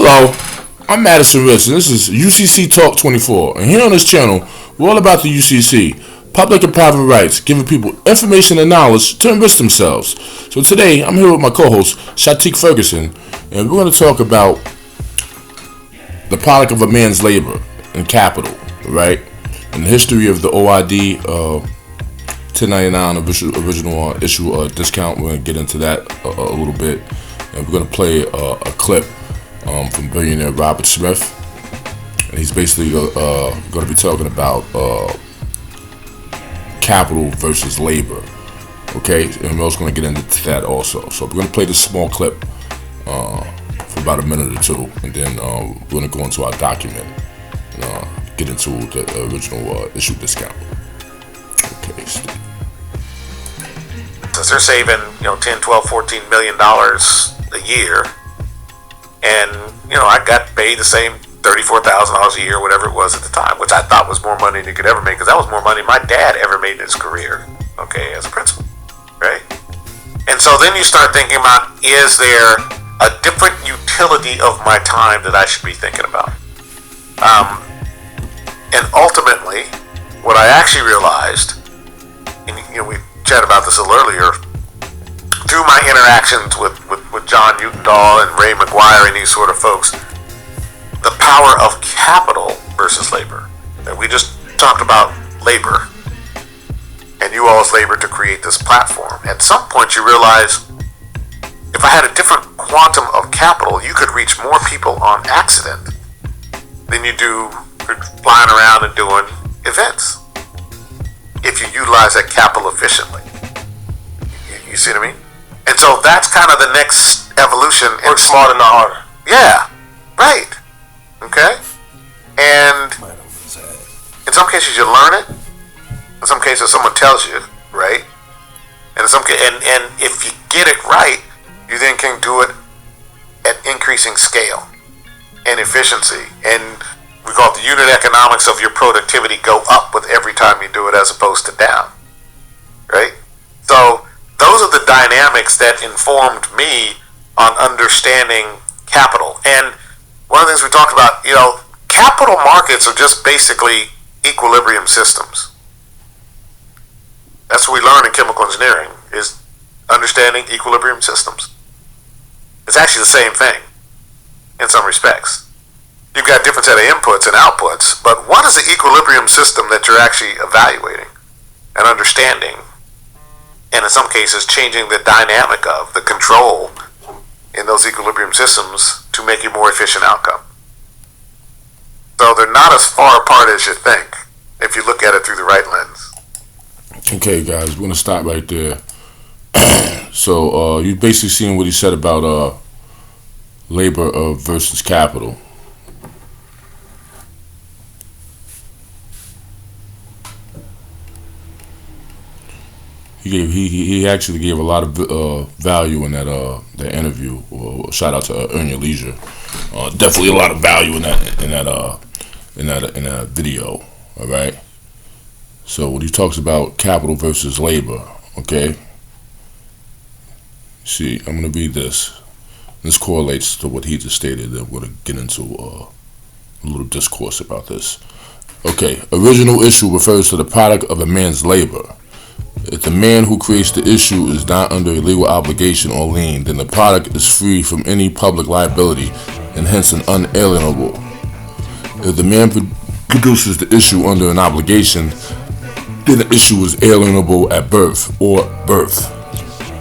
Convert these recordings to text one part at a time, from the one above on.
Hello, I'm Madison Rich, and this is UCC Talk 24. And here on this channel, we're all about the UCC, public and private rights, giving people information and knowledge to enrich themselves. So today, I'm here with my co-host, Shatik Ferguson, and we're going to talk about the product of a man's labor and capital, right? And the history of the OID, 1099 original issue discount. We're going to get into that a little bit. And we're going to play a clip from billionaire Robert Smith, and he's basically going to be talking about capital versus labor. Okay, and we're also going to get into that also. So we're going to play this small clip for about a minute or two, and then we're going to go into our document and get into the original issue discount. Okay. Since they're saving 10, 12, 14 million dollars a year, and I got paid the same $34,000 a year, whatever it was at the time, which I thought was more money than you could ever make, because that was more money my dad ever made in his career, okay, as a principal, right? And so then you start thinking about, is there a different utility of my time that I should be thinking about? And ultimately, what I actually realized, and we chatted about this a little earlier, through my interactions with John Utendahl and Ray McGuire and these sort of folks, the power of capital versus labor. And we just talked about labor, and you all's labor to create this platform. At some point you realize, if I had a different quantum of capital, you could reach more people on accident than you do flying around and doing events, if you utilize that capital efficiently. You see what I mean? And so that's kind of the next evolution. Work smarter, not harder. Yeah, right. Okay? And in some cases you learn it. In some cases someone tells you, right? And in some and if you get it right, you then can do it at increasing scale and efficiency. And we call it the unit economics of your productivity go up with every time you do it, as opposed to down. Right? So those are the dynamics that informed me on understanding capital. And one of the things we talked about, capital markets are just basically equilibrium systems. That's what we learn in chemical engineering, is understanding equilibrium systems. It's actually the same thing in some respects. You've got a different set of inputs and outputs, but what is the equilibrium system that you're actually evaluating and understanding, and in some cases changing the dynamic of the control in those equilibrium systems to make a more efficient outcome. So they're not as far apart as you think if you look at it through the right lens. Okay, guys, we're going to stop right there. So you basically seen what he said about labor versus capital. He actually gave a lot of value in that interview. Shout out to Earn Your Leisure. Definitely a lot of value in that video. All right. So when he talks about capital versus labor, okay. See, I'm gonna read this. This correlates to what he just stated. That we're gonna get into a little discourse about this. Okay. Original issue refers to the product of a man's labor. If the man who creates the issue is not under a legal obligation or lien, then the product is free from any public liability and hence an unalienable. If the man produces the issue under an obligation, then the issue is alienable at birth or birth,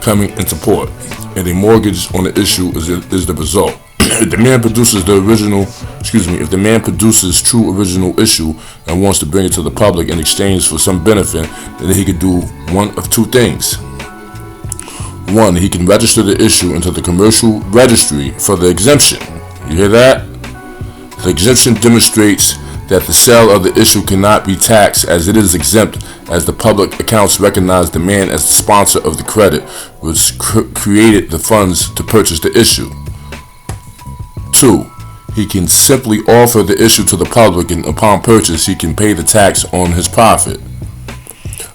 coming into port, and a mortgage on the issue is the result. If the man produces if the man produces true original issue and wants to bring it to the public in exchange for some benefit, then he could do one of two things. One, he can register the issue into the commercial registry for the exemption. You hear that? The exemption demonstrates that the sale of the issue cannot be taxed, as it is exempt, as the public accounts recognize the man as the sponsor of the credit, which created the funds to purchase the issue. 2. He can simply offer the issue to the public, and upon purchase he can pay the tax on his profit.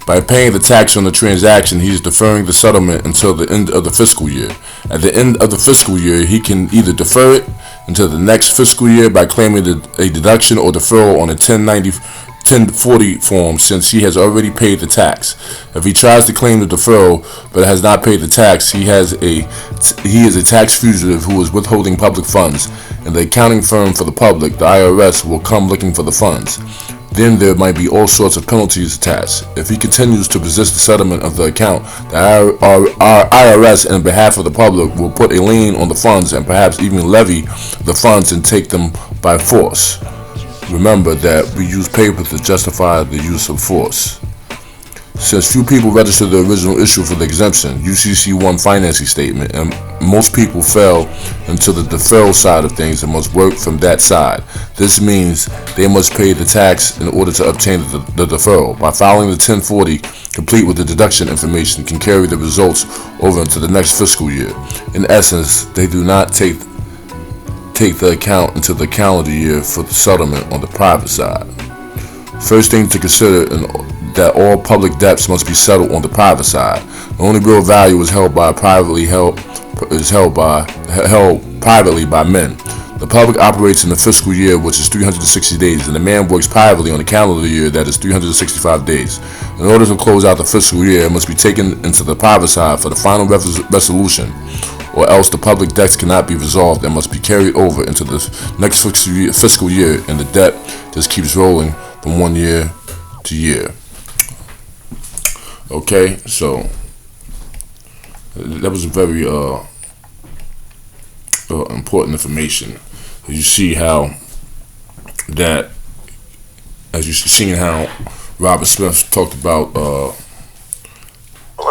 By paying the tax on the transaction, he is deferring the settlement until the end of the fiscal year. At the end of the fiscal year, he can either defer it into the next fiscal year by claiming a deduction or deferral on a 1040 form, since he has already paid the tax. If he tries to claim the deferral but has not paid the tax, he is a tax fugitive who is withholding public funds, and the accounting firm for the public, the IRS, will come looking for the funds. Then there might be all sorts of penalties attached. If he continues to resist the settlement of the account, the IRS, on behalf of the public, will put a lien on the funds and perhaps even levy the funds and take them by force. Remember that we use paper to justify the use of force. Since few people registered the original issue for the exemption, UCC-1 financing statement, and most people fell into the deferral side of things and must work from that side. This means they must pay the tax in order to obtain the deferral. By filing the 1040, complete with the deduction information, can carry the results over into the next fiscal year. In essence, they do not take the account into the calendar year for the settlement on the private side. First thing to consider that all public debts must be settled on the private side. The only real value is held privately by men. The public operates in the fiscal year, which is 360 days, and the man works privately on the calendar year, that is 365 days. In order to close out the fiscal year, it must be taken into the private side for the final resolution, or else the public debts cannot be resolved and must be carried over into the next fiscal year, and the debt just keeps rolling from one year to year. Okay, so that was a very important information. You see how that, as you've seen how Robert Smith talked about let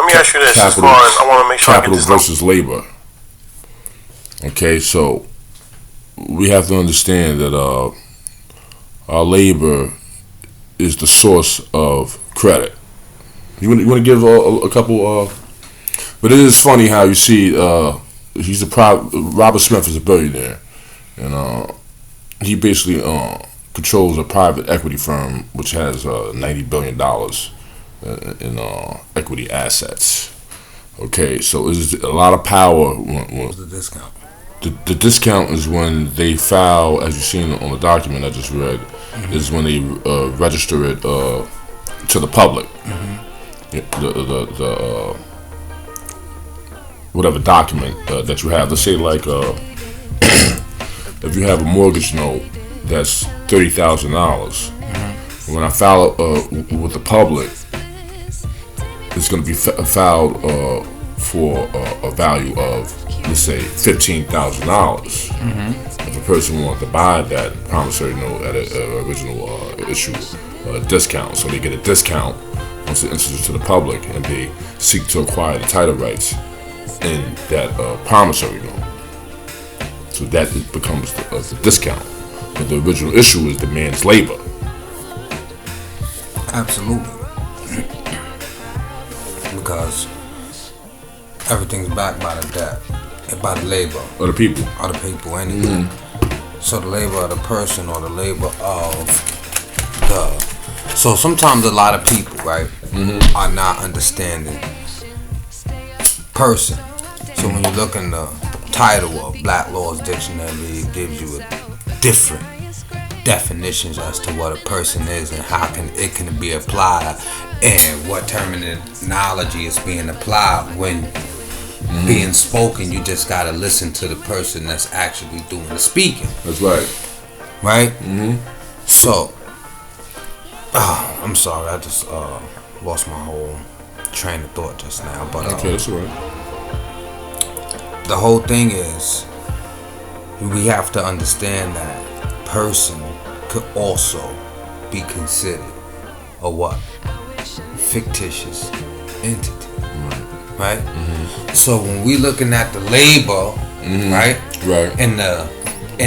me ask you this, as far as I want to make sure capital versus labor. Okay, so we have to understand that our labor is the source of credit. You want to give a couple, but it is funny how you see Robert Smith is a billionaire, and he basically controls a private equity firm which has $90 billion in equity assets. Okay, so it's a lot of power. What's the discount? The discount is when they file, as you've seen on the document I just read, is when they register it to the public. The whatever document that you have. Let's say like if you have a mortgage note that's $30,000, when I file with the public, it's going to be filed for a value of, let's say, $15,000. If a person wanted to buy that promissory note at an original issue discount, so they get a discount once it enters to the public, and they seek to acquire the title rights in that promissory note. So that becomes the discount. But the original issue is the man's labor. Absolutely. Because everything's backed by the debt, by the labor. Or the people. Or the people, anything. So the labor of the person or the labor of the... So sometimes a lot of people, right, are not understanding person. So when you look in the title of Black Law's Dictionary, it gives you a different definitions as to what a person is and how it can be applied, and what terminology is being applied when being spoken. You just gotta listen to the person that's actually doing the speaking. That's right. Right? So, I'm sorry, I just lost my whole train of thought just now. But okay, that's all right. The whole thing is, we have to understand that person could also be considered a what? Fictitious entity. Right? So when we looking at the labor, right? And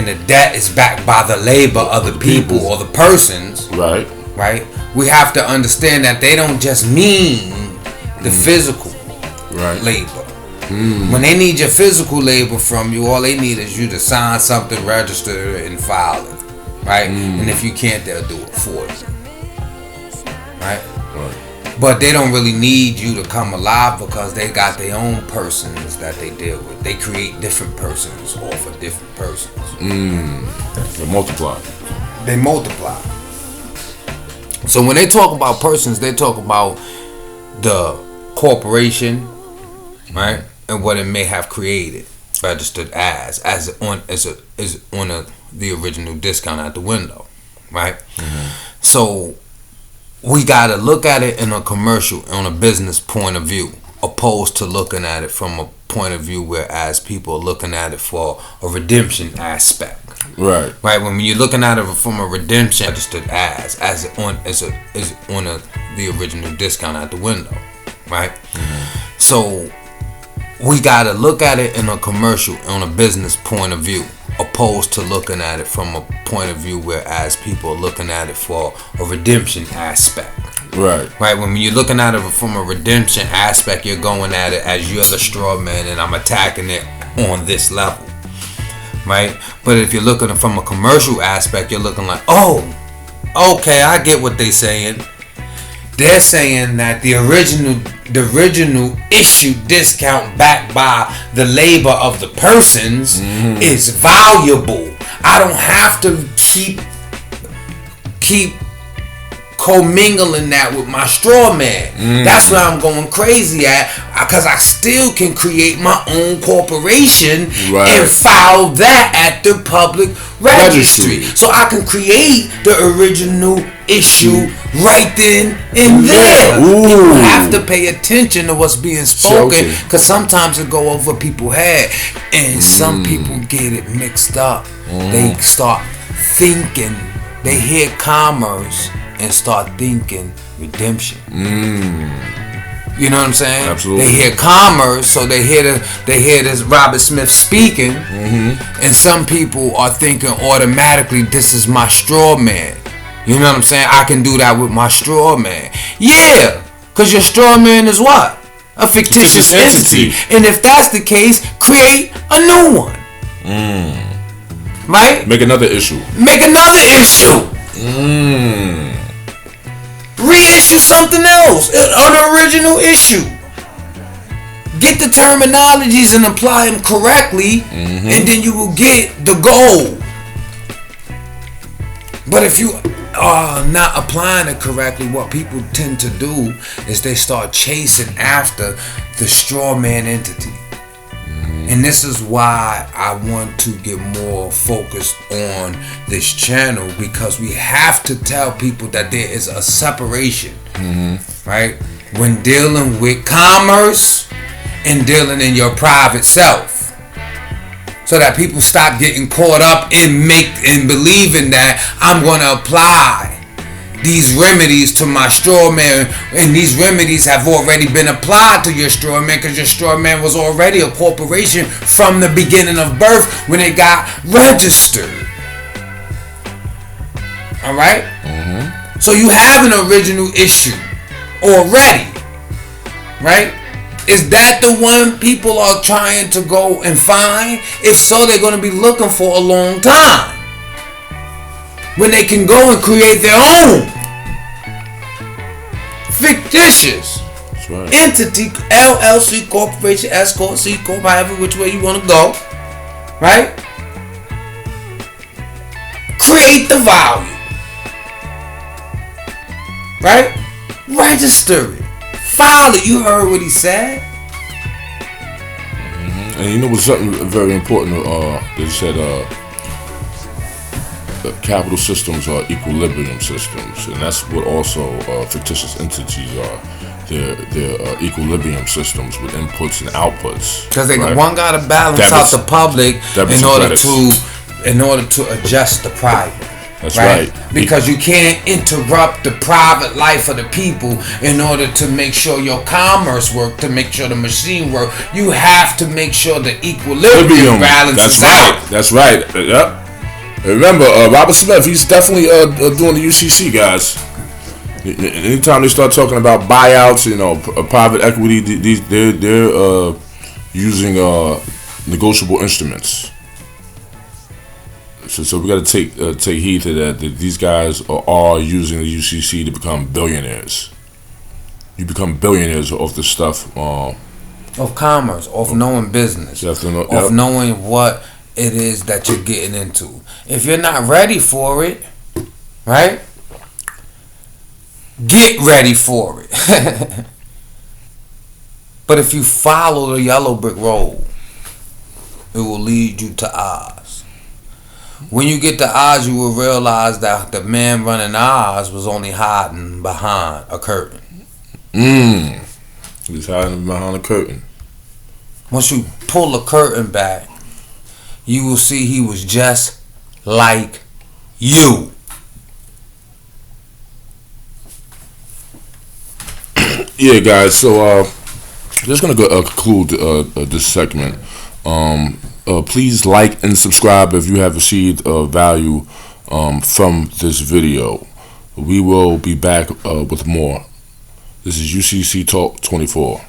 the debt is backed by the labor of the people or the persons. Right. Right? We have to understand that they don't just mean the physical labor. When they need your physical labor from you, all they need is you to sign something, register it, and file it. Right? And if you can't, they'll do it for you. Right? But they don't really need you to come alive because they got their own persons that they deal with. They create different persons off of different persons. They multiply. They multiply. So when they talk about persons, they talk about the corporation, right, and what it may have created, registered as the original discount at the window, right? So we got to look at it in a commercial, on a business point of view, opposed to looking at it from a point of view whereas people are looking at it for a redemption aspect. Right. When you're looking at it from a redemption, registered as the original discount at the window, right? So we got to look at it in a commercial, on a business point of view, opposed to looking at it from a point of view whereas people are looking at it for a redemption aspect. Right. When you're looking at it from a redemption aspect, you're going at it as you're the straw man and I'm attacking it on this level. Right? But if you're looking from a commercial aspect, you're looking like, oh, okay, I get what they're saying. They're saying that the original issue discount backed by the labor of the persons is valuable. I don't have to keep commingling that with my straw man. That's where I'm going crazy at, because I still can create my own corporation and file that at the public registry. So I can create the original issue right then and there. People have to pay attention to what's being spoken, because sometimes it go over people's head, and some people get it mixed up. They start thinking, they hear commerce and start thinking redemption. You know what I'm saying? Absolutely. They hear commerce, so they hear this Robert Smith speaking, and some people are thinking automatically, this is my straw man. You know what I'm saying? I can do that with my straw man. Yeah, because your straw man is what? A fictitious entity. And if that's the case, create a new one. Right? Make another issue. Reissue something else, an original issue. Get the terminologies and apply them correctly, and then you will get the goal. But if you are not applying it correctly, what people tend to do is they start chasing after the straw man entity. And this is why I want to get more focused on this channel, because we have to tell people that there is a separation, right? When dealing with commerce and dealing in your private self, so that people stop getting caught up in believing that I'm going to apply these remedies to my straw man, and these remedies have already been applied to your straw man, because your straw man was already a corporation from the beginning of birth when it got registered. Alright? So you have an original issue already, right? Is that the one people are trying to go and find? If so, they're going to be looking for a long time, when they can go and create their own fictitious entity, LLC, corporation, S corp, C corp, however which way you want to go, right? Create the value, right? Register it, file it. You heard what he said. And you know what's something very important? They said capital systems are equilibrium systems, and that's what also fictitious entities are. They're equilibrium systems with inputs and outputs. Because one got to balance out the public in order to adjust the private. That's right. Because you can't interrupt the private life of the people in order to make sure your commerce work, to make sure the machine work. You have to make sure the equilibrium balances out. That's right. Yep. Remember, Robert Smith, he's definitely doing the UCC, guys. Anytime they start talking about buyouts, private equity, they're using negotiable instruments. So we got to take heed to that these guys are using the UCC to become billionaires. You become billionaires off this stuff. Of commerce, of knowing business, of knowing what it is that you're getting into. If you're not ready for it, right? Get ready for it. But if you follow the yellow brick road, it will lead you to Oz. When you get to Oz, you will realize that the man running Oz was only hiding behind a curtain. He's hiding behind a curtain. Once you pull the curtain back, you will see he was just like you. Yeah, guys. So, just gonna conclude this segment. Please like and subscribe if you have received value from this video. We will be back with more. This is UCC Talk 24.